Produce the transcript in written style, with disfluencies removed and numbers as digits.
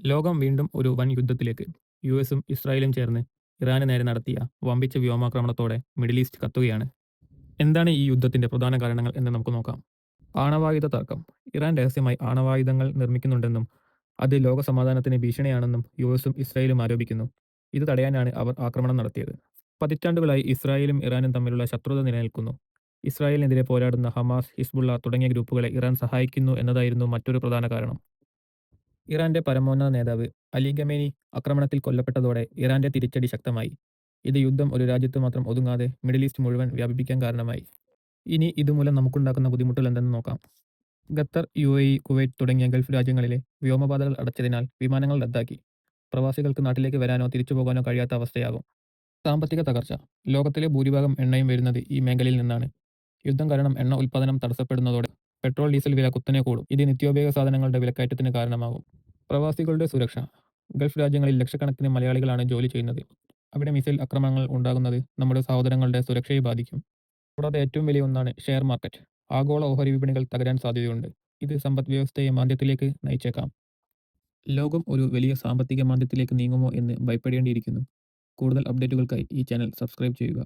ലോകം വീണ്ടും ഒരു വൻ യുദ്ധത്തിലേക്ക്. യുഎസും ഇസ്രായേലും ചേർന്ന് ഇറാന് നേരെ നടത്തിയ വമ്പിച്ച വ്യോമാക്രമണത്തോടെ മിഡിൽ ഈസ്റ്റ് കത്തുകയാണ്. എന്താണ് ഈ യുദ്ധത്തിന്റെ പ്രധാന കാരണങ്ങൾ എന്ന് നമുക്ക് നോക്കാം. ആണവായുധ തർക്കം. ഇറാൻ രഹസ്യമായി ആണവായുധങ്ങൾ നിർമ്മിക്കുന്നുണ്ടെന്നും അത് ലോകസമാധാനത്തിന് ഭീഷണിയാണെന്നും യുഎസും ഇസ്രായേലും ആരോപിക്കുന്നു. ഇത് തടയാനാണ് അവർ ആക്രമണം നടത്തിയത്. പതിറ്റാണ്ടുകളായി ഇസ്രായേലും ഇറാനും തമ്മിലുള്ള ശത്രുത നിലനിൽക്കുന്നു. ഇസ്രായേലിനെതിരെ പോരാടുന്ന ഹമാസ്, ഹിസ്ബുള്ള തുടങ്ങിയ ഗ്രൂപ്പുകളെ ഇറാൻ സഹായിക്കുന്നു എന്നതായിരുന്നു മറ്റൊരു പ്രധാന കാരണം. ഇറാന്റെ പരമോന്നത നേതാവ് അലി ഖമേനി ആക്രമണത്തിൽ കൊല്ലപ്പെട്ടതോടെ ഇറാന്റെ തിരിച്ചടി ശക്തമായി. ഇത് യുദ്ധം ഒരു രാജ്യത്ത് മാത്രം ഒതുങ്ങാതെ മിഡിൽ ഈസ്റ്റ് മുഴുവൻ വ്യാപിപ്പിക്കാൻ കാരണമായി. ഇനി ഇതുമൂലം നമുക്കുണ്ടാക്കുന്ന ബുദ്ധിമുട്ടുകൾ എന്തെന്ന് നോക്കാം. ഖത്തർ, യുഎഇ, കുവൈറ്റ് തുടങ്ങിയ ഗൾഫ് രാജ്യങ്ങളിലെ വ്യോമപാതകൾ അടച്ചതിനാൽ വിമാനങ്ങൾ റദ്ദാക്കി. പ്രവാസികൾക്ക് നാട്ടിലേക്ക് വരാനോ തിരിച്ചുപോകാനോ കഴിയാത്ത അവസ്ഥയാകും. സാമ്പത്തിക തകർച്ച. ലോകത്തിലെ ഭൂരിഭാഗം എണ്ണയും വരുന്നത് ഈ മേഖലയിൽ നിന്നാണ്. യുദ്ധം കാരണം എണ്ണ ഉൽപ്പാദനം തടസ്സപ്പെടുന്നതോടെ പെട്രോൾ, ഡീസൽ വില കുത്തനെ കൂടും. ഇത് നിത്യോപയോഗ സാധനങ്ങളുടെ വിലക്കയറ്റത്തിന് കാരണമാകും. പ്രവാസികളുടെ സുരക്ഷ. ഗൾഫ് രാജ്യങ്ങളിൽ ലക്ഷക്കണക്കിന് മലയാളികളാണ് ജോലി ചെയ്യുന്നത്. അവിടെ മിസൈൽ ആക്രമണങ്ങൾ ഉണ്ടാകുന്നത് നമ്മുടെ സഹോദരങ്ങളുടെ സുരക്ഷയെ ബാധിക്കും. കൂടാതെ ഏറ്റവും വലിയ ഒന്നാണ് ഷെയർ മാർക്കറ്റ്. ആഗോള ഓഹരി വിപണികൾ തകരാൻ സാധ്യതയുണ്ട്. ഇത് സമ്പദ് വ്യവസ്ഥയെ മാന്ദ്യത്തിലേക്ക് നയിച്ചേക്കാം. ലോകം ഒരു വലിയ സാമ്പത്തിക മാന്ദ്യത്തിലേക്ക് നീങ്ങുമോ എന്ന് ഭയപ്പെടേണ്ടിയിരിക്കുന്നു. കൂടുതൽ അപ്ഡേറ്റുകൾക്കായി ഈ ചാനൽ സബ്സ്ക്രൈബ് ചെയ്യുക.